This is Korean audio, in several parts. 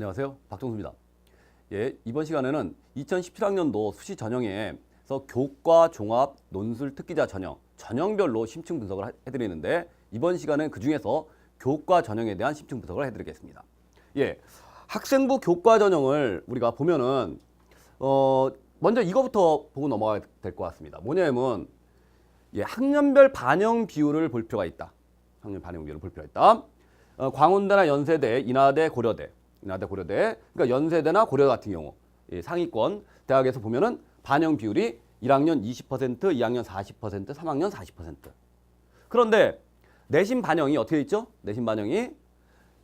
안녕하세요. 박종수입니다. 예, 이번 시간에는 2017학년도 수시 전형에서 교과, 종합, 논술, 특기자 전형별로 심층 분석을 해드리는데 이번 시간은 그 중에서 교과 전형에 대한 심층 분석을 해드리겠습니다. 예, 학생부 교과 전형을 우리가 보면은 먼저 이거부터 보고 넘어가야 될 것 같습니다. 뭐냐면 예, 학년별 반영 비율을 볼 필요가 있다. 학년 반영 비율을 볼 필요가 있다. 광운대나 연세대, 인하대, 고려대, 그러니까 연세대나 고려 같은 경우 상위권 대학에서 보면은 반영 비율이 1학년 20%, 2학년 40%, 3학년 40%. 그런데 내신 반영이 어떻게 있죠? 내신 반영이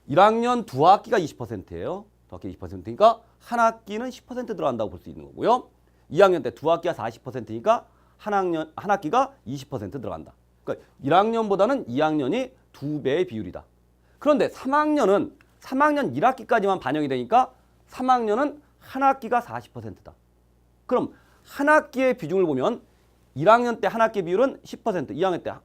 1학년 두 학기가 20%예요. 두 학기 20%니까 한 학기는 10% 들어간다고 볼 수 있는 거고요. 2학년 때 두 학기가 40%니까 한 학기가 20% 들어간다. 그러니까 1학년보다는 2학년이 2배의 비율이다. 그런데 3학년 1학기까지만 반영이 되니까 3학년은 한 학기가 40%다. 그럼 한 학기의 비중을 보면 1학년 때 한 학기 비율은 10%, 2학년 때 한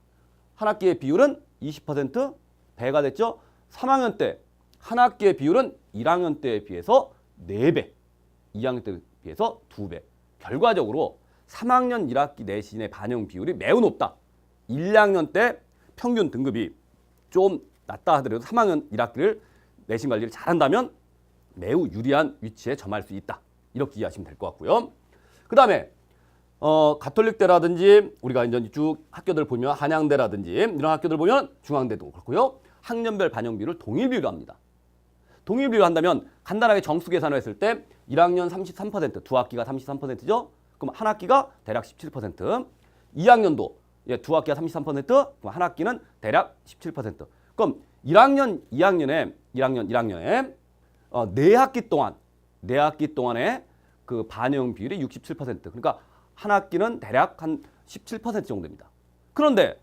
학기의 비율은 20%, 배가 됐죠. 3학년 때 한 학기의 비율은 1학년 때에 비해서 4배, 2학년 때에 비해서 2배. 결과적으로 3학년 1학기 내신의 반영 비율이 매우 높다. 1학년 때 평균 등급이 좀 낮다 하더라도 3학년 1학기를 내신 관리를 잘한다면 매우 유리한 위치에 점할 수 있다. 이렇게 이해하시면 될 것 같고요. 그 다음에 가톨릭대라든지 우리가 이제 쭉 학교들 보면 한양대라든지 이런 학교들 보면 중앙대도 그렇고요. 학년별 반영 비율을 동일비율로 합니다. 동일비율로 한다면 간단하게 정수 계산을 했을 때 1학년 33%, 두 학기가 33%죠. 그럼 한 학기가 대략 17%. 2학년도 두 학기가 33%, 그럼 한 학기는 대략 17%. 그럼 1학년에 네 학기 동안에 그 반영 비율이 67%. 그러니까 한 학기는 대략 한 17% 정도입니다. 그런데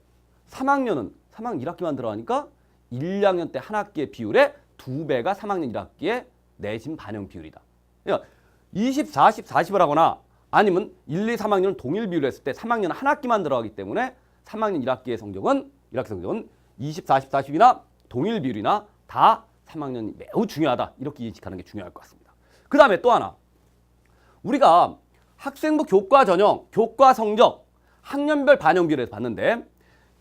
3학년 1학기만 들어가니까 1학년 때 한 학기의 비율의 2배가 3학년 1학기의 내신 반영 비율이다. 그러니까 20, 40, 40을 하거나 아니면 1, 2, 3학년을 동일 비율로 했을 때 3학년 한 학기만 들어가기 때문에 3학년 1학기의 성적은 20, 40, 40이나 동일 비율이나 다 3학년이 매우 중요하다. 이렇게 인식하는 게 중요할 것 같습니다. 그 다음에 또 하나. 우리가 학생부 교과 전형, 교과 성적, 학년별 반영 비율에서 봤는데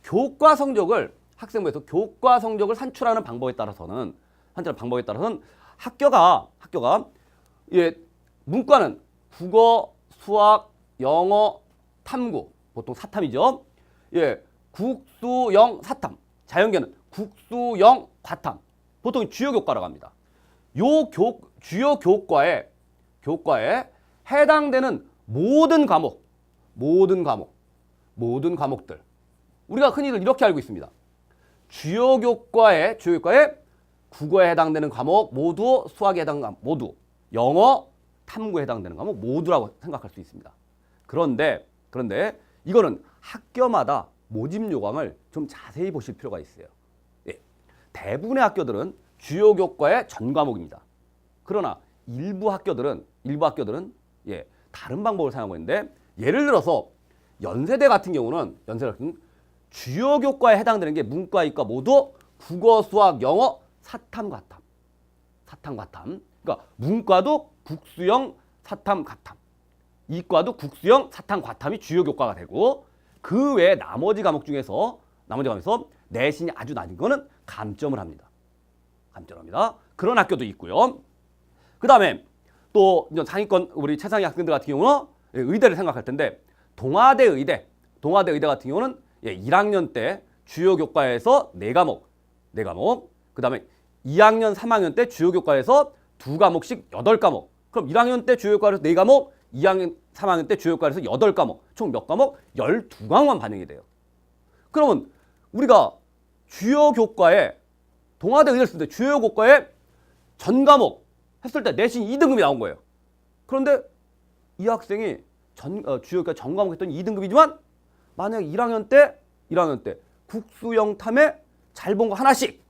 교과 성적을 학생부에서 교과 성적을 산출하는 방법에 따라서는 학교가 문과는 국어, 수학, 영어, 탐구, 보통 사탐이죠. 국수, 영, 사탐. 자연계는 국수, 영, 과탐. 보통 주요 교과라고 합니다. 주요 교과에 해당되는 모든 과목들. 우리가 흔히들 이렇게 알고 있습니다. 주요 교과에 국어에 해당되는 과목 모두, 수학에 해당되는 과목 모두, 영어, 탐구에 해당되는 과목 모두라고 생각할 수 있습니다. 그런데 이거는 학교마다 모집 요강을 좀 자세히 보실 필요가 있어요. 대부분의 학교들은 주요 교과의 전 과목입니다. 그러나 일부 학교들은 다른 방법을 사용하고 있는데 예를 들어서 연세대 같은 경우는 주요 교과에 해당되는 게 문과, 이과 모두 국어, 수학, 영어, 사탐, 과탐. 그러니까 문과도 국수영, 사탐, 과탐. 이과도 국수영, 사탐, 과탐이 주요 교과가 되고 그 외에 나머지 과목에서 내신이 아주 낮은 거는 감점을 합니다. 그런 학교도 있고요. 그 다음에 또 상위권 우리 최상위 학생들 같은 경우는 의대를 생각할 텐데 동아대 의대 같은 경우는 1학년 때 주요 교과에서 4과목. 그 다음에 2학년, 3학년 때 주요 교과에서 2과목씩 8과목. 그럼 1학년 때 주요 교과에서 4과목, 2학년, 3학년 때 주요 교과에서 8과목. 총 몇 과목? 12과목만 반영이 돼요. 그러면 우리가 주요 교과에 동아대 의대를 쓸 때 주요 교과에 전 과목 했을 때 내신 2등급이 나온 거예요. 그런데 이 학생이 주요 교과 전 과목 했더니 2등급이지만 만약 1학년 때 국수, 영탐에 잘 본 거 하나씩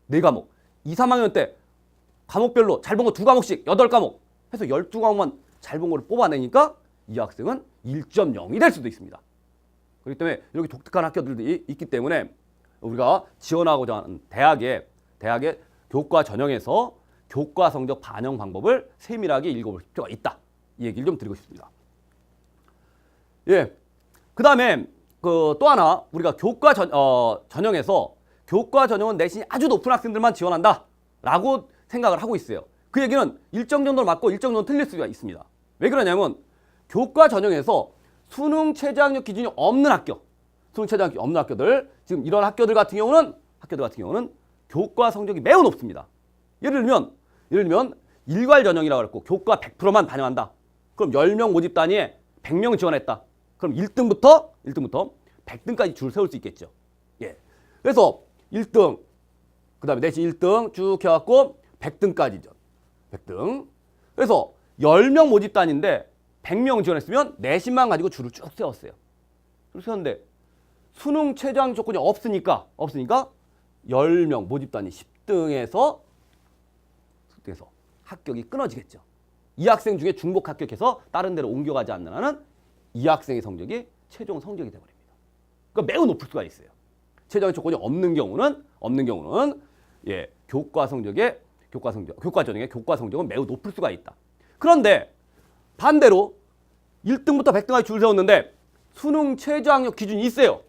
4과목, 2, 3학년 때 과목별로 잘 본 거 2과목씩 8과목 해서 12과목만 잘 본 거를 뽑아내니까 이 학생은 1.0이 될 수도 있습니다. 그렇기 때문에 이렇게 독특한 학교들이 있기 때문에 우리가 지원하고자 하는 대학의 교과 전형에서 교과 성적 반영 방법을 세밀하게 읽어볼 필요가 있다. 이 얘기를 좀 드리고 싶습니다. 예. 그 다음에 또 하나 우리가 교과 전형에서 교과 전형은 내신이 아주 높은 학생들만 지원한다 라고 생각을 하고 있어요. 그 얘기는 일정 정도는 맞고 일정 정도는 틀릴 수가 있습니다. 왜 그러냐면 교과 전형에서 수능 최저학력 기준이 없는 학교, 수능 최저학력이 없는 학교들, 지금 이런 학교들 같은 경우는 교과 성적이 매우 높습니다. 예를 들면 일괄 전형이라고 했고 교과 100%만 반영한다. 그럼 10명 모집 단위에 100명 지원했다. 그럼 1등부터 100등까지 줄 세울 수 있겠죠. 예. 그래서 1등, 그 다음에 내신 1등 쭉 해갖고 100등까지죠. 100등. 그래서 10명 모집 단위인데 100명 지원했으면 내신만 가지고 줄을 쭉 세웠어요. 줄 세웠는데 수능 최저학력 조건이 없으니까 10명 모집 단위 10등에서 합격이 끊어지겠죠. 이 학생 중에 중복 합격해서 다른 데로 옮겨가지 않는 한은 이 학생의 성적이 최종 성적이 되어버립니다. 그러니까 매우 높을 수가 있어요. 최저학력 조건이 없는 경우는 예, 교과 전형의 교과 성적은 매우 높을 수가 있다. 그런데 반대로 1등부터 100등까지 줄 세웠는데 수능 최저학력 기준이 있어요.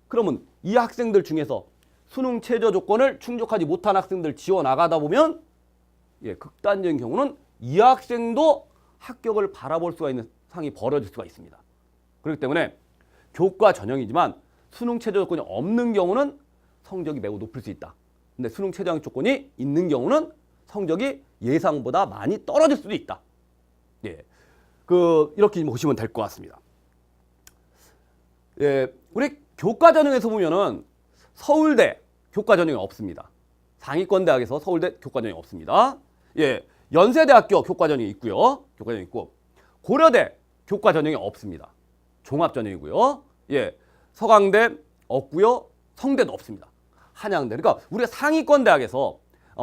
그러면 이 학생들 중에서 수능 최저 조건을 충족하지 못한 학생들 지워 나가다 보면 예, 극단적인 경우는 이 학생도 합격을 바라볼 수가 있는 상황이 벌어질 수가 있습니다. 그렇기 때문에 교과 전형이지만 수능 최저 조건이 없는 경우는 성적이 매우 높을 수 있다. 근데 수능 최저학력 조건이 있는 경우는 성적이 예상보다 많이 떨어질 수도 있다. 예, 이렇게 보시면 될 것 같습니다. 예, 우리 교과 전형에서 보면은 서울대 교과 전형이 없습니다. 상위권 대학에서 서울대 교과 전형이 없습니다. 예, 연세대학교 교과 전형이 있고요. 교과 전형이 있고 고려대 교과 전형이 없습니다. 종합 전형이고요. 예, 서강대 없고요. 성대도 없습니다. 한양대. 그러니까 우리가 상위권 대학에서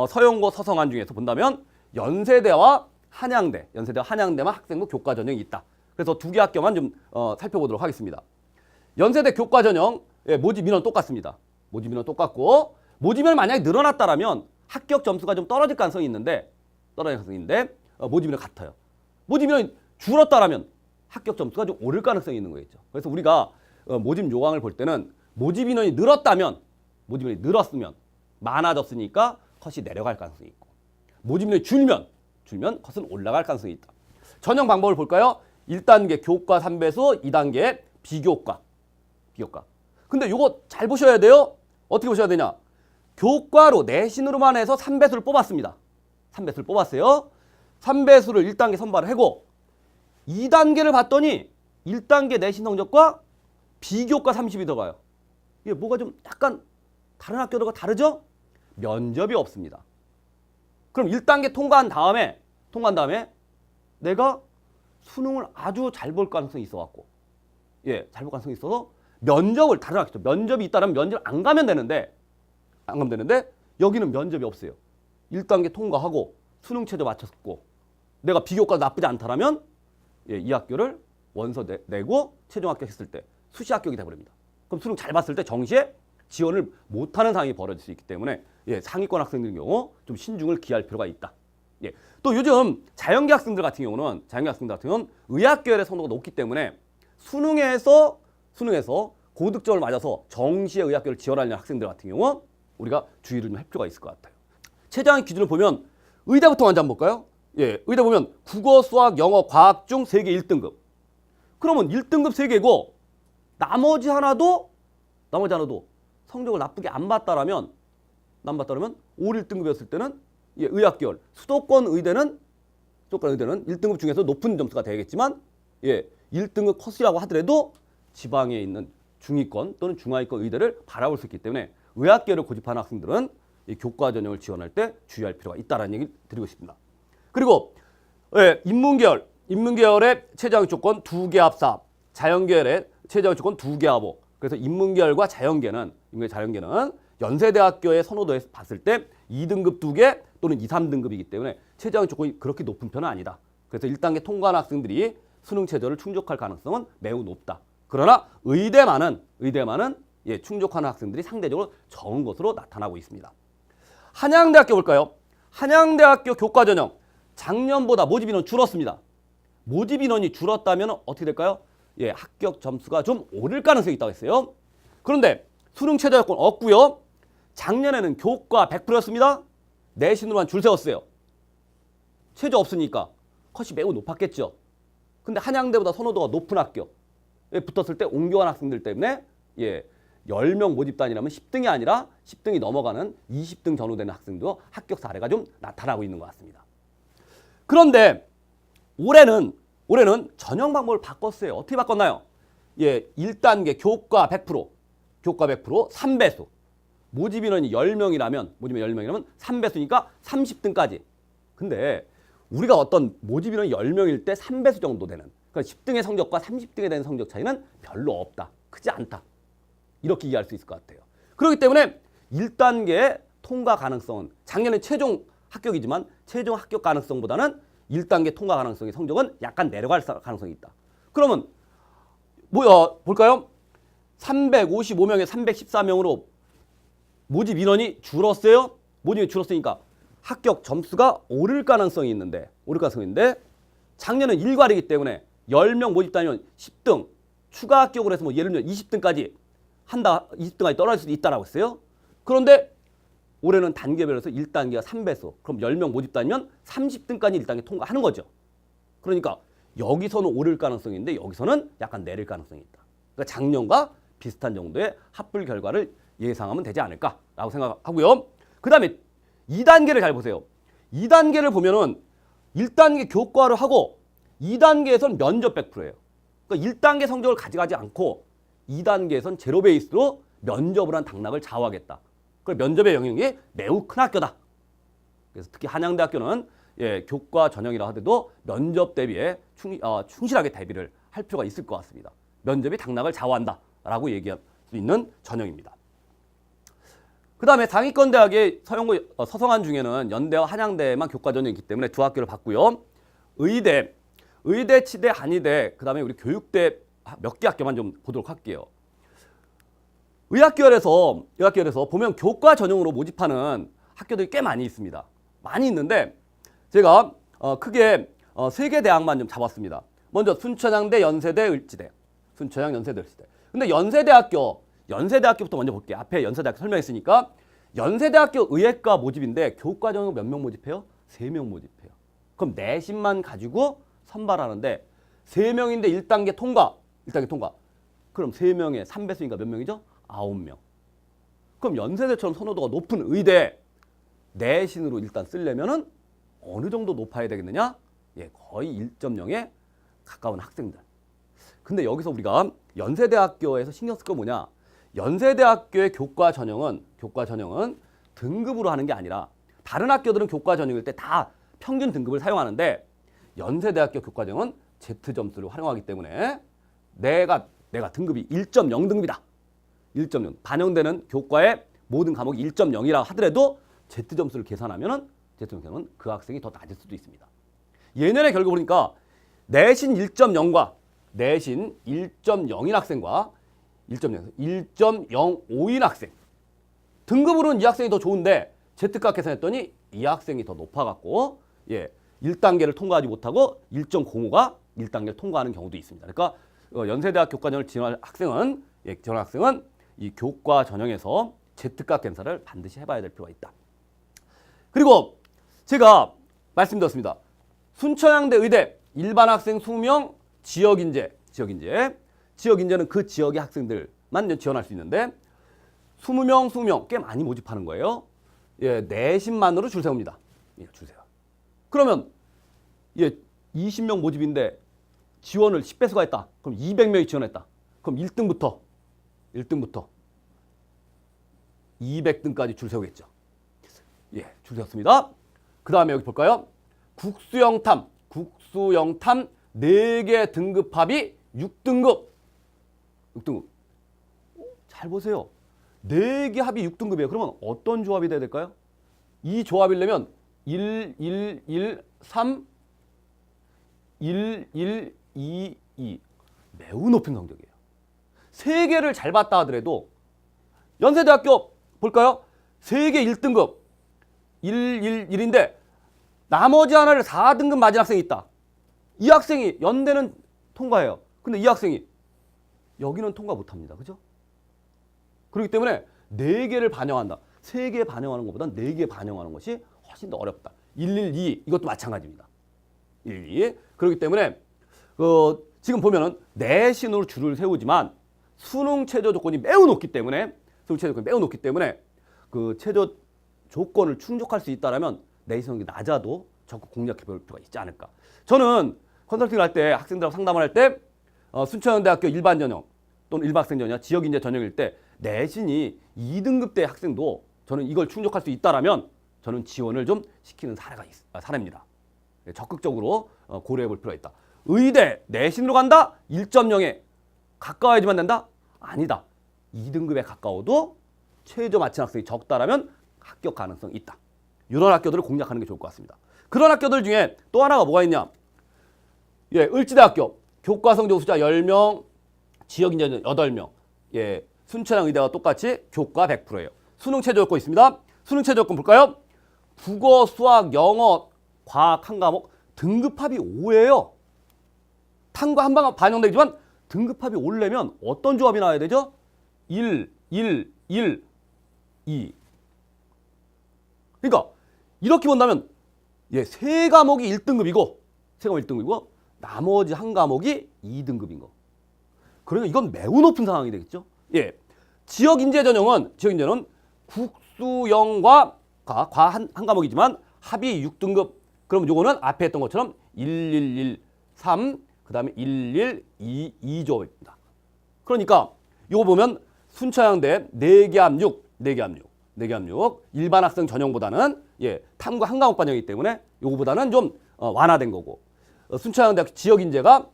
서영고, 서성한 중에서 본다면 연세대와 한양대만 학생부 교과 전형이 있다. 그래서 두 개 학교만 좀 살펴보도록 하겠습니다. 연세대 교과 전형 모집 민원 똑같습니다. 모집 민원 똑같고 모집 민원 만약에 늘어났다라면 합격 점수가 좀 떨어질 가능성이 있는데 모집 민원 같아요. 모집 민원이 줄었다라면 합격 점수가 좀 오를 가능성이 있는 거겠죠. 그래서 우리가 모집 요강을 볼 때는 모집 인원이 늘었으면 많아졌으니까 컷이 내려갈 가능성이 있고 모집 인원이 줄면 컷은 올라갈 가능성이 있다. 전형 방법을 볼까요? 1단계 교과 3배수, 2단계 비교과. 근데 요거 잘 보셔야 돼요. 어떻게 보셔야 되냐? 교과로 내신으로만 해서 3배수를 뽑았습니다. 3배수를 뽑았어요. 3배수를 1단계 선발을 하고 2단계를 봤더니 1단계 내신 성적과 비교과 30이 들어가요. 이게 뭐가 좀 약간 다른 학교들과 다르죠? 면접이 없습니다. 그럼 1단계 통과한 다음에 내가 수능을 아주 잘 볼 가능성이 있어갖고 잘 볼 가능성이 있어서 면접을 다른 학교 면접이 있다면 면접 안 가면 되는데 여기는 면접이 없어요. 1단계 통과하고 수능 최저 맞췄고 내가 비교과 나쁘지 않다라면 이 학교를 원서 내고 최종 합격했을 때 수시 합격이 돼버립니다. 그럼 수능 잘 봤을 때 정시에 지원을 못하는 상황이 벌어질 수 있기 때문에 상위권 학생들의 경우 좀 신중을 기할 필요가 있다. 또 요즘 자연계 학생들 같은 경우는 의학계열의 선호가 높기 때문에 수능에서 고득점을 맞아서 정시에 의학계를 지원하려는 학생들 같은 경우 우리가 주의를 좀 할 필요가 있을 것 같아요. 최저학력 기준을 보면 의대부터 먼저 한번 볼까요? 의대 보면 국어, 수학, 영어, 과학 중 세계 1등급. 그러면 1등급 3개고 나머지 하나도 성적을 나쁘게 안 봤다라면 5, 1등급이었을 때는 의학계열 수도권 의대는 1등급 중에서 높은 점수가 되겠지만 1등급 컷이라고 하더라도 지방에 있는 중위권 또는 중하위권 의대를 바라볼 수 있기 때문에 의학계열을 고집하는 학생들은 이 교과 전형을 지원할 때 주의할 필요가 있다는 얘기를 드리고 싶습니다. 그리고 인문계열의 최저학력 조건 2개 합사, 자연계열의 최저학력 조건 2개 합오. 그래서 인문계열과 자연계는 연세대학교의 선호도에서 봤을 때 2등급 2개 또는 2, 3등급이기 때문에 최저학력 조건이 그렇게 높은 편은 아니다. 그래서 1단계 통과한 학생들이 수능 최저를 충족할 가능성은 매우 높다. 그러나 의대만은 충족하는 학생들이 상대적으로 적은 것으로 나타나고 있습니다. 한양대학교 볼까요? 한양대학교 교과전형 작년보다 모집 인원 줄었습니다. 모집 인원이 줄었다면 어떻게 될까요? 예, 합격 점수가 좀 오를 가능성이 있다고 했어요. 그런데 수능 최저 요건 없고요. 작년에는 교과 100%였습니다. 내신으로만 줄 세웠어요. 최저 없으니까 컷이 매우 높았겠죠. 근데 한양대보다 선호도가 높은 학교에 붙었을 때 옮겨간 학생들 때문에 10명 모집단이라면 10등이 아니라 10등이 넘어가는 20등 전후되는 학생도 합격 사례가 좀 나타나고 있는 것 같습니다. 그런데 올해는 전형 방법을 바꿨어요. 어떻게 바꿨나요? 1단계 교과 100%, 교과 100% 3배수. 모집 인원이 10명이라면 3배수니까 30등까지. 근데 우리가 어떤 모집 인원이 10명일 때 3배수 정도 되는, 그러니까 10등의 성적과 30등에 대한 성적 차이는 별로 없다. 크지 않다. 이렇게 이해할 수 있을 것 같아요. 그렇기 때문에 1단계 통과 가능성은 작년에 최종 합격이지만 최종 합격 가능성보다는 1단계 통과 가능성의 성적은 약간 내려갈 가능성이 있다. 그러면 볼까요? 355명에 314명으로 모집 인원이 줄었어요. 모집이 줄었으니까 합격 점수가 오를 가능성이 있는데 작년은 일괄이기 때문에 10명 모집단이면 10등 추가 합격을 해서 예를 들면 20등까지 한다, 20등까지 떨어질 수도 있다라고 했어요. 그런데 올해는 단계별로서 1단계가 3배수. 그럼 10명 모집단이면 30등까지 1단계 통과하는 거죠. 그러니까 여기서는 오를 가능성이 있는데 여기서는 약간 내릴 가능성이 있다. 그러니까 작년과 비슷한 정도의 합불 결과를 예상하면 되지 않을까라고 생각하고요. 그 다음에 2단계를 잘 보세요. 2단계를 보면은 1단계 교과를 하고 2단계에서는 면접 100%예요. 그러니까 1단계 성적을 가져가지 않고 2단계에선 제로 베이스로 면접을 한 당락을 좌우하겠다. 그리고 면접의 영향이 매우 큰 학교다. 그래서 특히 한양대학교는 교과 전형이라 하더라도 면접 대비에 충실하게 대비를 할 필요가 있을 것 같습니다. 면접이 당락을 좌우한다라고 얘기할 수 있는 전형입니다. 그 다음에 상위권 대학의 서성한 중에는 연대와 한양대만 교과 전형이 있기 때문에 두 학교를 봤고요. 의대, 치대, 한의대, 그 다음에 우리 교육대 몇 개 학교만 좀 보도록 할게요. 의학계열에서 보면 교과 전형으로 모집하는 학교들이 꽤 많이 있습니다. 많이 있는데 제가 크게 3개 대학만 좀 잡았습니다. 먼저 순천향대, 연세대, 을지대. 순천향, 연세대, 을지대. 근데 연세대학교부터 먼저 볼게요. 앞에 연세대학교 설명했으니까 연세대학교 의예과 모집인데 교과 전형 몇 명 모집해요? 3명 모집해요. 그럼 내신만 가지고 선발하는데 3명인데 1단계 통과. 그럼 3명에 3배수니까 몇 명이죠? 9명. 그럼 연세대처럼 선호도가 높은 의대 내신으로 일단 쓰려면은 어느 정도 높아야 되겠느냐? 거의 1.0에 가까운 학생들. 근데 여기서 우리가 연세대학교에서 신경 쓸 거 뭐냐? 연세대학교의 교과 전형은 등급으로 하는 게 아니라 다른 학교들은 교과 전형일 때 다 평균 등급을 사용하는데 연세대학교 교과 전형은 Z점수를 활용하기 때문에 내가 등급이 1.0 등급이다. 1.0 반영되는 교과의 모든 과목이 1.0이라 하더라도 Z점수를 계산하면은 그 학생이 더 낮을 수도 있습니다. 예년의 결과 보니까 내신 1.0과 내신 1.0인 학생과 1.05인 학생 등급으로는 이 학생이 더 좋은데 Z값 계산했더니 이 학생이 더 높아갖고 1단계를 통과하지 못하고 1.05가 1단계를 통과하는 경우도 있습니다. 그러니까 연세대학 교과전형을 지원할 학생은 이 교과 전형에서 Z값検사를 반드시 해봐야 될 필요가 있다. 그리고 제가 말씀드렸습니다. 순천향대 의대 일반 학생 20명 지역인재는 그 지역의 학생들만 지원할 수 있는데 20명 꽤 많이 모집하는 거예요. 내신만으로 줄 세웁니다. 줄 세워. 그러면 20명 모집인데 지원을 10배수가 했다. 그럼 200명이 지원했다. 그럼 1등부터 200등까지 줄 세우겠죠. 줄 세웠습니다. 그 다음에 여기 볼까요? 국수영탐 4개 등급 합이 6등급. 잘 보세요. 4개 합이 6등급이에요. 그러면 어떤 조합이 돼야 될까요? 이 조합이려면 1, 1, 1, 3, 1, 1, 2, 2. 매우 높은 성적이에요. 3개를 잘 봤다 하더라도 연세대학교 볼까요? 3개 1등급. 111인데 나머지 하나를 4등급 맞은 학생이 있다. 이 학생이 연대는 통과해요. 근데 이 학생이 여기는 통과 못합니다. 그죠? 그렇기 때문에 4개를 반영한다. 3개 반영하는 것보다는 4개 반영하는 것이 훨씬 더 어렵다. 112 이것도 마찬가지입니다. 112. 그렇기 때문에 지금 보면은 내신으로 줄을 세우지만 수능 최저 조건이 매우 높기 때문에 그 최저 조건을 충족할 수 있다라면 내신 성적이 낮아도 적극 공략해 볼 필요가 있지 않을까. 저는 컨설팅을 할 때 학생들하고 상담을 할 때 순천대학교 일반 전형 또는 일반학생 전형, 지역인재 전형일 때 내신이 2등급대 학생도 저는 이걸 충족할 수 있다라면 저는 지원을 좀 시키는 사례입니다. 적극적으로 고려해 볼 필요가 있다. 의대 내신으로 간다? 1.0에 가까워야지만 된다? 아니다. 2등급에 가까워도 최저 맞힌 학생이 적다라면 합격 가능성이 있다. 이런 학교들을 공략하는 게 좋을 것 같습니다. 그런 학교들 중에 또 하나가 뭐가 있냐? 예, 을지대학교 교과성적 우수자 10명, 지역인재 8명. 예, 순천향 의대와 똑같이 교과 100%예요. 수능 최저 조건 있습니다. 수능 최저 조건 볼까요? 국어, 수학, 영어, 과학 한 과목 등급합이 5예요. 탐과 한 방 반영되지만 등급합이 오려면 어떤 조합이 나와야 되죠? 1, 1, 1, 2. 그러니까 이렇게 본다면 예, 3과목이 1등급이고 나머지 한 과목이 2등급인 거. 그러니까 이건 매우 높은 상황이 되겠죠. 예. 지역인재 전형은 국수영과 과 한 과목이지만 합이 6등급. 그럼 요거는 앞에 했던 것처럼 1113 그다음에 1122조입니다. 그러니까 요거 보면 순천향대 4개 합6 일반 학생 전형보다는 예, 탐구 한 과목 반영이기 때문에 요거보다는 좀 완화된 거고. 순천향대학교 지역인재가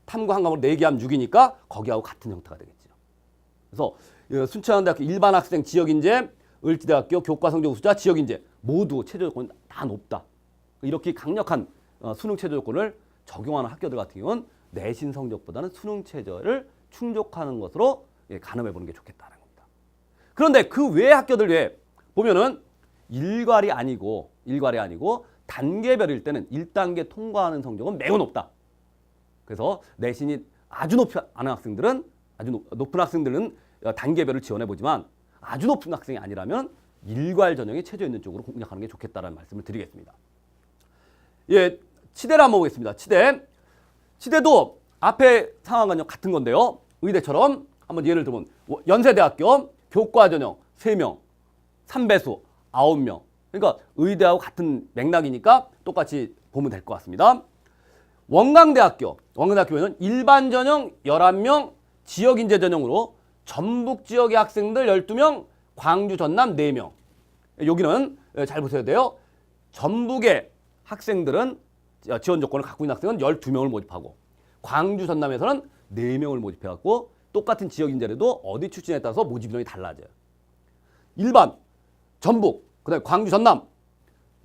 탐구 한 과목 4개 합 6이니까 거기하고 같은 형태가 되겠죠. 그래서 순천향대학교 일반 학생 지역인재, 을지대학교 교과성적 우수자 지역인재 모두 최저 조건이 다 높다. 이렇게 강력한 수능 최저 조건을 적용하는 학교들 같은 경우는 내신 성적보다는 수능 최저를 충족하는 것으로 가늠해 보는 게 좋겠다는 겁니다. 그런데 그 외의 학교들 외에 보면은 일괄이 아니고 단계별일 때는 1단계 통과하는 성적은 매우 높다. 그래서 내신이 아주 높은 학생들은 단계별을 지원해 보지만 아주 높은 학생이 아니라면 일괄 전형에 최저 있는 쪽으로 공략하는 게 좋겠다라는 말씀을 드리겠습니다. 예, 치대를 한번 보겠습니다. 치대도 앞에 상황과 같은 건데요. 의대처럼 한번 예를 들면 연세대학교 교과 전형 3명, 3배수 9명. 그러니까 의대하고 같은 맥락이니까 똑같이 보면 될 것 같습니다. 원광대학교는 일반 전형 11명, 지역인재 전형으로 전북 지역의 학생들 12명, 광주 전남 4명. 여기는 잘 보셔야 돼요. 전북의 학생들은 지원 조건을 갖고 있는 학생은 12명을 모집하고 광주 전남에서는 4명을 모집해갖고 똑같은 지역인재라도 어디 출신에 따라서 모집 인원이 달라져요. 일반, 전북, 그다음에 광주 전남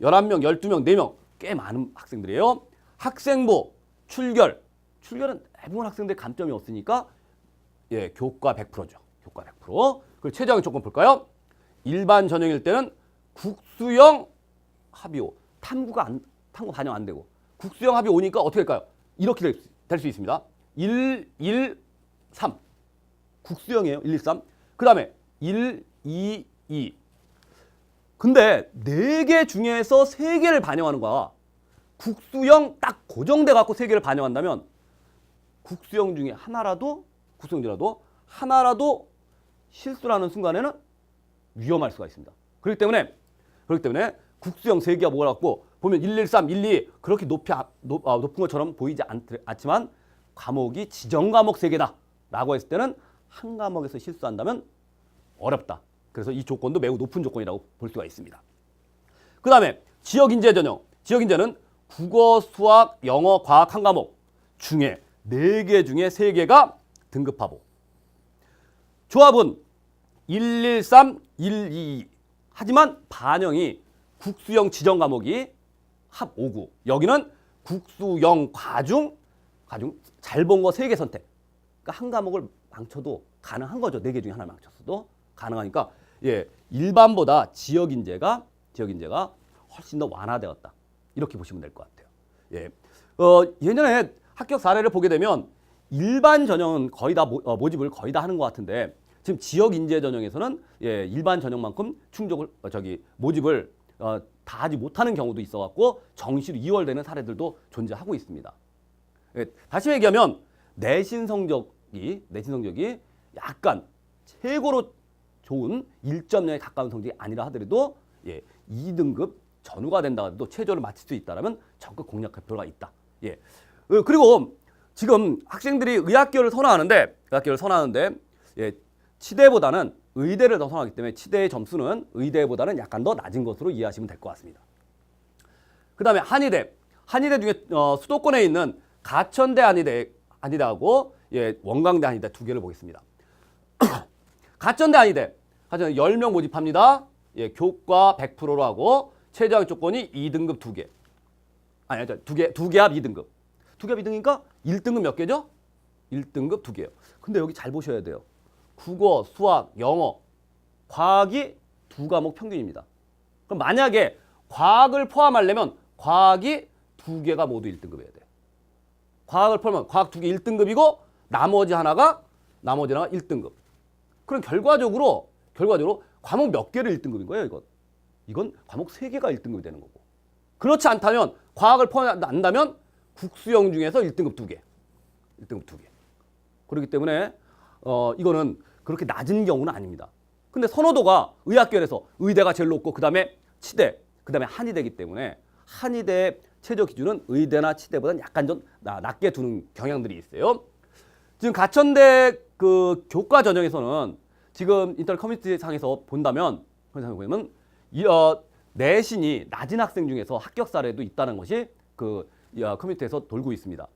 11명, 12명, 4명 꽤 많은 학생들이에요. 학생부, 출결은 대부분 학생들 감점이 없으니까 예, 교과 100%죠. 교과 100%. 그리고 최저학력 조건 볼까요? 일반 전형일 때는 국수형 합의 5. 탐구 반영 안 되고 국수형 합의 5니까 어떻게 될까요? 이렇게 될 수 있습니다. 1, 1, 3. 국수형이에요. 1, 2, 3. 그 다음에 1, 2, 2. 근데 4개 중에서 3개를 반영하는 거야. 국수형 딱 고정돼 갖고 3개를 반영한다면 국수형 중에 하나라도 실수라는 순간에는 위험할 수가 있습니다. 그렇기 때문에 국수형 3개가 뭐라고 보면 113, 122 그렇게 높은 것처럼 보이지 않지만 과목이 지정 과목 3개다 라고 했을 때는 한 과목에서 실수한다면 어렵다. 그래서 이 조건도 매우 높은 조건이라고 볼 수가 있습니다. 그 다음에 지역인재 전형. 지역인재는 국어, 수학, 영어, 과학 한 과목 중에 4개 중에 3개가 등급하고 조합은 113, 122 하지만 반영이 국수형 지정 과목이 합 5구. 여기는 국수형 과중 잘 본 거 3개 선택. 그러니까 한 과목을 망쳐도 가능한 거죠. 4개 중에 하나를 망쳤어도 가능하니까 예, 일반보다 지역인재가 지역 인재가 훨씬 더 완화되었다. 이렇게 보시면 될 것 같아요. 예. 예전에 합격 사례를 보게 되면 일반 전형은 거의 다 모집을 거의 다 하는 것 같은데 지금 지역 인재 전형에서는 예, 일반 전형만큼 모집을 다 하지 못하는 경우도 있어갖고 정시로 이월되는 사례들도 존재하고 있습니다. 예, 다시 얘기하면 내신 성적이 약간 최고로 좋은 1.0에 가까운 성적이 아니라 하더라도 예, 2등급 전후가 된다 해도 최저를 맞출 수 있다라면 적극 공략할 필요가 있다. 예. 그리고 지금 학생들이 의학계를 선호하는데 예, 치대보다는 의대를 더 선호하기 때문에 치대의 점수는 의대보다는 약간 더 낮은 것으로 이해하시면 될 것 같습니다. 그다음에 한의대 중에 수도권에 있는 가천대 한의대하고 예, 원광대 한의대 두 개를 보겠습니다. 가천대 한의대 10명 모집합니다. 예, 교과 100%로 하고 최저학 조건이 2등급 2개. 아니, 두 개 합 2등급. 2개 합 2등이니까 1등급 몇 개죠? 1등급 2개요. 근데 여기 잘 보셔야 돼요. 국어, 수학, 영어, 과학이 2과목 평균입니다. 그럼 만약에 과학을 포함하려면 과학이 2개가 모두 1등급이어야 돼요. 과학을 포함하면 과학 2개 1등급이고 나머지 하나가 1등급. 그럼 결과적으로 과목 몇 개를 1등급인 거예요, 이건 과목 3개가 1등급이 되는 거고. 그렇지 않다면 과학을 포함한다면 국수형 중에서 1등급 2개. 1등급 2개. 그렇기 때문에 이거는 그렇게 낮은 경우는 아닙니다. 근데 선호도가 의학계에서 의대가 제일 높고 그다음에 치대, 그다음에 한의대이기 때문에 한의대 최저 기준은 의대나 치대보다는 약간 좀 낮게 두는 경향들이 있어요. 지금 가천대 그 교과 전형에서는 지금 인터넷 커뮤니티 상에서 보면 내신이 낮은 학생 중에서 합격 사례도 있다는 것이 그 커뮤니티에서 돌고 있습니다.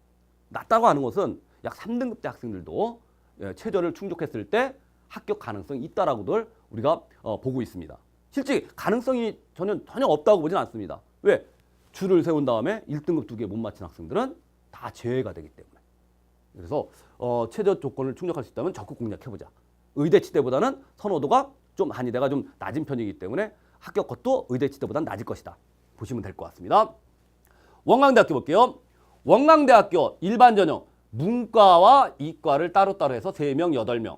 낮다고 하는 것은 약 3등급대 학생들도 최저를 충족했을 때 합격 가능성이 있다라고들 우리가 보고 있습니다. 실제 가능성이 전혀 없다고 보진 않습니다. 왜? 줄을 세운 다음에 1등급 2개 못 맞힌 학생들은 다 제외가 되기 때문에. 그래서 최저 조건을 충족할 수 있다면 적극 공략해보자. 의대 치대보다는 선호도가 좀 한의대가 좀 낮은 편이기 때문에 합격 것도 의대 치대보다는 낮을 것이다. 보시면 될 것 같습니다. 원광대학교 볼게요. 원광대학교 일반 전형 문과와 이과를 따로따로 해서 3명, 8명.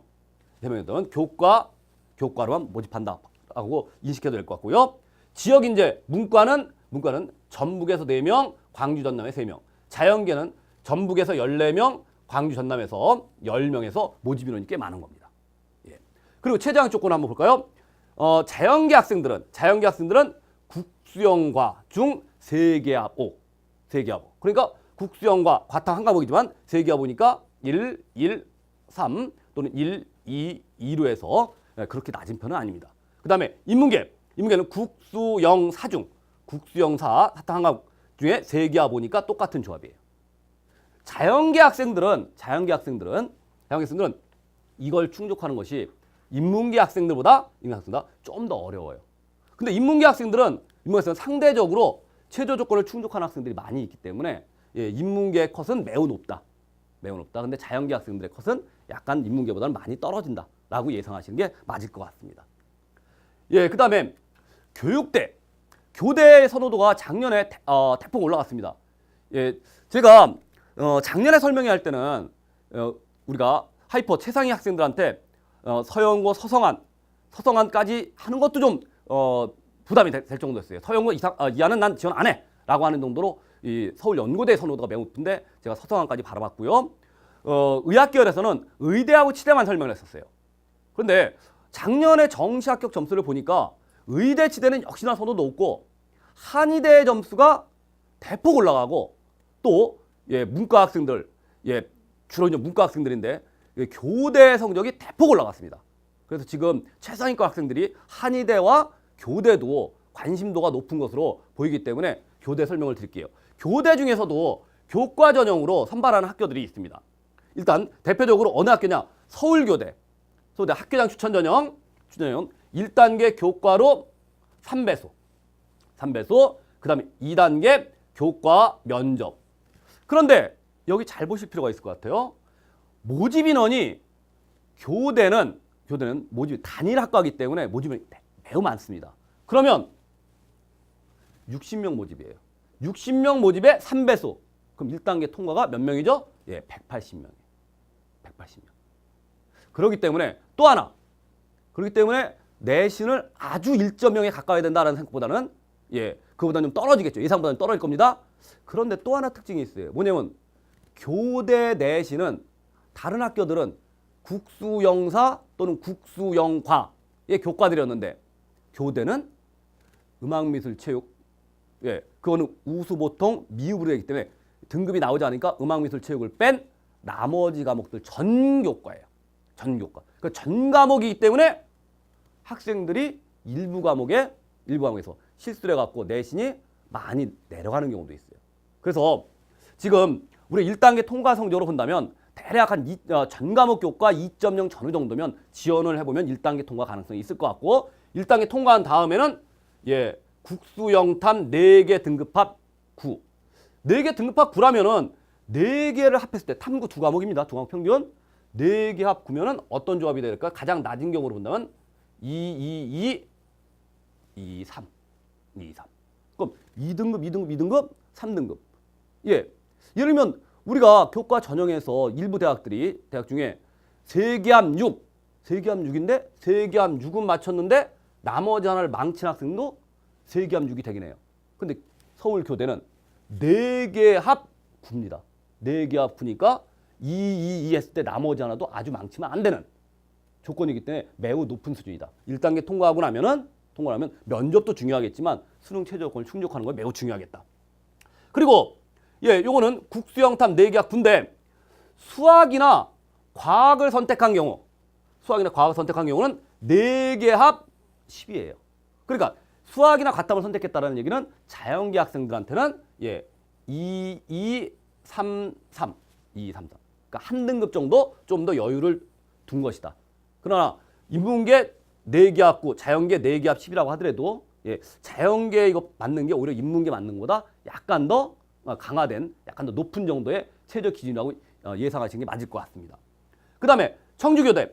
3명, 8명 교과로만 모집한다라고 인식해도 될 것 같고요. 지역 인재 문과는 전북에서 4명, 광주 전남에 3명. 자연계는 전북에서 14명, 광주 전남에서 10명에서 모집 인원이 꽤 많은 겁니다. 예. 그리고 최저학 조건 한번 볼까요? 자연계 학생들은 국수영과 중 3개합 5. 그러니까 국수영과 과탐 한 과목이지만 3개합 보니까 1, 3 또는 1, 2, 2로 해서 그렇게 낮은 편은 아닙니다. 그 다음에 인문계는 국수영 4중, 국수영 4 사탐 한 과목 중에 3개합 보니까 똑같은 조합이에요. 자연계 학생들은 이걸 충족하는 것이 인문계 학생들보다 좀 더 어려워요. 근데 인문계 학생들은 상대적으로 최저 조건을 충족하는 학생들이 많이 있기 때문에 예, 인문계 컷은 매우 높다. 근데 자연계 학생들의 컷은 약간 인문계보다는 많이 떨어진다라고 예상하시는 게 맞을 것 같습니다. 예, 그다음에 교대의 선호도가 작년에 대폭 올라갔습니다. 예, 제가 작년에 설명회 할 때는 우리가 하이퍼 최상위 학생들한테 서영고, 서성안까지 하는 것도 좀 부담이 될 정도였어요. 서영고 이하는 난 지원 안 해! 라고 하는 정도로 이 서울 연고대 선호도가 매우 높은데 제가 서성안까지 바라봤고요. 의학계열에서는 의대하고 치대만 설명을 했었어요. 그런데 작년에 정시 합격 점수를 보니까 의대, 치대는 역시나 선호도 높고 한의대 점수가 대폭 올라가고 또 예, 문과 학생들, 예, 주로 이제 문과 학생들인데 예, 교대 성적이 대폭 올라갔습니다. 그래서 지금 최상위과 학생들이 한의대와 교대도 관심도가 높은 것으로 보이기 때문에 교대 설명을 드릴게요. 교대 중에서도 교과 전형으로 선발하는 학교들이 있습니다. 일단 대표적으로 어느 학교냐? 서울교대. 서울대 학교장 추천 전형 1단계 교과로 3배수. 그 다음에 2단계 교과 면접. 그런데 여기 잘 보실 필요가 있을 것 같아요. 모집 인원이 교대는 모집이 단일 학과이기 때문에 모집이 매우 많습니다. 그러면 60명 모집이에요. 60명 모집에 3배수. 그럼 1단계 통과가 몇 명이죠? 예, 180명이에요. 180명. 그렇기 때문에 또 하나. 그렇기 때문에 내신을 아주 1.0에 가까워야 된다는 생각보다는 예, 그보다는 좀 떨어지겠죠. 예상보다는 떨어질 겁니다. 그런데 또 하나 특징이 있어요. 뭐냐면 교대 내신은 다른 학교들은 국수영사 또는 국수영과의 교과들이었는데 교대는 음악미술체육 예, 그거는 우수보통 미흡으로 되기 때문에 등급이 나오지 않으니까 음악미술체육을 뺀 나머지 과목들 전 교과예요. 전 교과. 그러니까 전 과목이기 때문에 학생들이 일부 과목에서 실수를 해갖고 내신이 많이 내려가는 경우도 있어요. 그래서 지금 우리 1단계 통과 성적으로 본다면 대략 전 과목 교과 2.0 전후 정도면 지원을 해보면 1단계 통과 가능성이 있을 것 같고 1단계 통과한 다음에는 예, 국수영탐 4개 등급합 9. 4개 등급합 9라면은 4개를 합했을 때 탐구 2과목입니다. 2과목 평균. 4개 합 9면은 어떤 조합이 될까? 가장 낮은 경우로 본다면 2, 3. 그럼 2등급, 2등급, 3등급. 예. 예를 들면 우리가 교과 전형에서 일부 대학 중에 세계합 6, 세계합 6인데 세계합 6은 맞췄는데 나머지 하나를 망친 학생도 세계합 6이 되긴 해요. 근데 서울교대는 4개 합 9입니다. 4개 합 9니까 2 했을 때 나머지 하나도 아주 망치면 안 되는 조건이기 때문에 매우 높은 수준이다. 1단계 통과하고 나면 면접도 중요하겠지만 수능 최저 요건을 충족하는 건 매우 중요하겠다. 그리고 예, 요거는 국수영탐 4개 합 9인데 수학이나 과학을 선택한 경우는 4개 합 10이에요. 그러니까 수학이나 과탐을 선택했다는 얘기는 자연계 학생들한테는 예, 2, 3. 그러니까 한 등급 정도 좀 더 여유를 둔 것이다. 그러나 인문계 4개 합 9, 자연계 4개 합 10이라고 하더라도 예, 자연계 이거 맞는 게 오히려 인문계 맞는 것보다 약간 더 강화된 약간 더 높은 정도의 최저 기준이라고 예상하시는 게 맞을 것 같습니다. 그 다음에 청주교대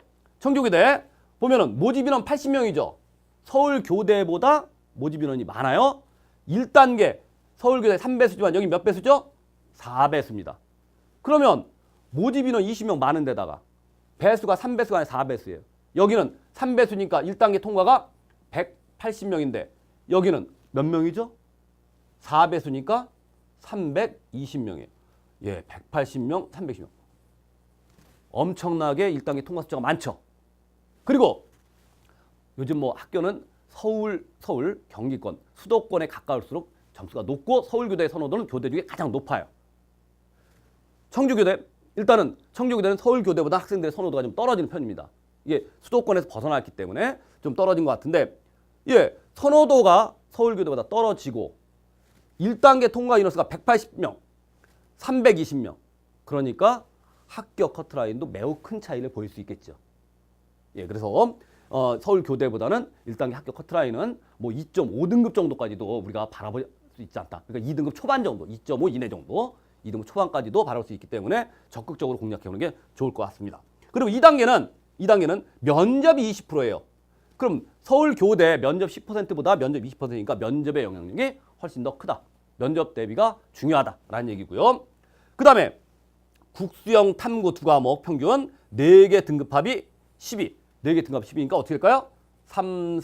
보면은 모집 인원 80명이죠. 서울교대보다 모집 인원이 많아요. 1단계 서울교대 3배수지만 여기 몇 배수죠? 4배수입니다. 그러면 모집 인원 20명 많은 데다가 배수가 3배수가 아니라 4배수예요. 여기는 3배수니까 1단계 통과가 180명인데 여기는 몇 명이죠? 4배수니까 320명이에요. 예, 180명, 320명. 엄청나게 1단계 통과 숫자가 많죠. 그리고 요즘 뭐 학교는 서울, 경기권, 수도권에 가까울수록 점수가 높고 서울교대 선호도는 교대 중에 가장 높아요. 청주교대, 일단은 청주교대는 서울교대보다 학생들의 선호도가 좀 떨어지는 편입니다. 이게 수도권에서 벗어났기 때문에 좀 떨어진 것 같은데 예, 선호도가 서울교대보다 떨어지고 1단계 통과 인원수가 180명, 320명. 그러니까 합격 커트라인도 매우 큰 차이를 보일 수 있겠죠. 예, 그래서 서울교대보다는 1단계 합격 커트라인은 뭐 2.5등급 정도까지도 우리가 바라볼 수 있지 않다. 그러니까 2등급 초반 정도, 2.5 이내 정도, 2등급 초반까지도 바라볼 수 있기 때문에 적극적으로 공략해보는 게 좋을 것 같습니다. 그리고 2단계는 면접이 20%예요. 그럼 서울교대 면접 10%보다 면접 20%니까 면접의 영향력이 훨씬 더 크다. 면접 대비가 중요하다라는 얘기고요. 그 다음에 국수영 탐구 2과목 평균 4개 등급합이 12. 4개 등급합 12니까 어떻게 될까요? 3.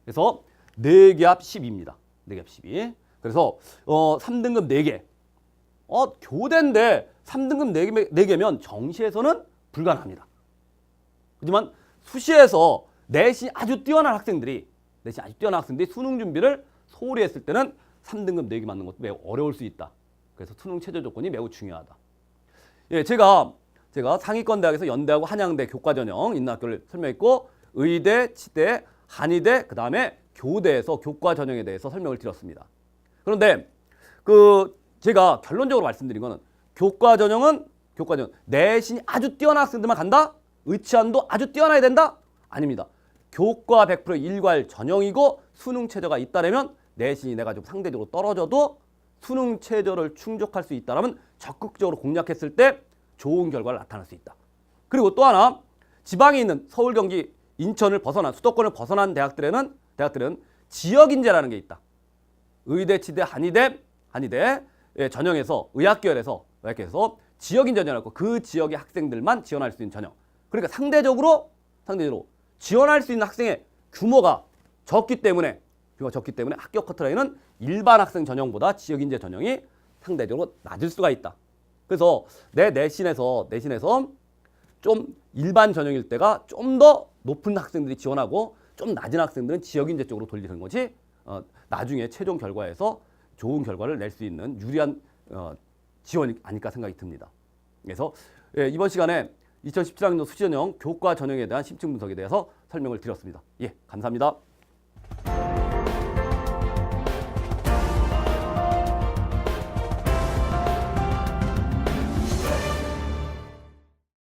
그래서 4개 합 10입니다. 4개 합 12. 그래서 3등급 4개. 교대인데 3등급 4개면 정시에서는 불가능합니다. 하지만 수시에서 내신이 아주 뛰어난 학생들이 수능 준비를 소홀히 했을 때는 3등급 4개 맞는 것도 매우 어려울 수 있다. 그래서 수능 최저 조건이 매우 중요하다. 예, 제가 상위권 대학에서 연대하고 한양대 교과전형 있는 학교를 설명했고 의대, 치대, 한의대, 그 다음에 교대에서 교과전형에 대해서 설명을 드렸습니다. 그런데 제가 결론적으로 말씀드린 거는 교과전형 내신이 아주 뛰어난 학생들만 간다? 의치안도 아주 뛰어나야 된다? 아닙니다. 교과 100% 일괄 전형이고 수능 최저가 있다면 내신이 내가 좀 상대적으로 떨어져도 수능 최저를 충족할 수 있다면 적극적으로 공략했을 때 좋은 결과를 나타낼 수 있다. 그리고 또 하나 지방에 있는 서울, 경기, 인천을 벗어난 수도권을 벗어난 대학들은 지역인재라는 게 있다. 의대, 치대, 한의대 전형에서 의학계열에서 지역인재 전형을 갖고 그 지역의 학생들만 지원할 수 있는 전형. 그러니까 상대적으로 지원할 수 있는 학생의 규모가 적기 때문에 합격 커트라인은 일반 학생 전형보다 지역인재 전형이 상대적으로 낮을 수가 있다. 그래서 내 내신에서 좀 일반 전형일 때가 좀 더 높은 학생들이 지원하고 좀 낮은 학생들은 지역인재 쪽으로 돌리는 것이 나중에 최종 결과에서 좋은 결과를 낼 수 있는 유리한 지원이 아닐까 생각이 듭니다. 그래서 이번 시간에 2017학년도 수시전형 교과 전형에 대한 심층 분석에 대해서 설명을 드렸습니다. 예, 감사합니다.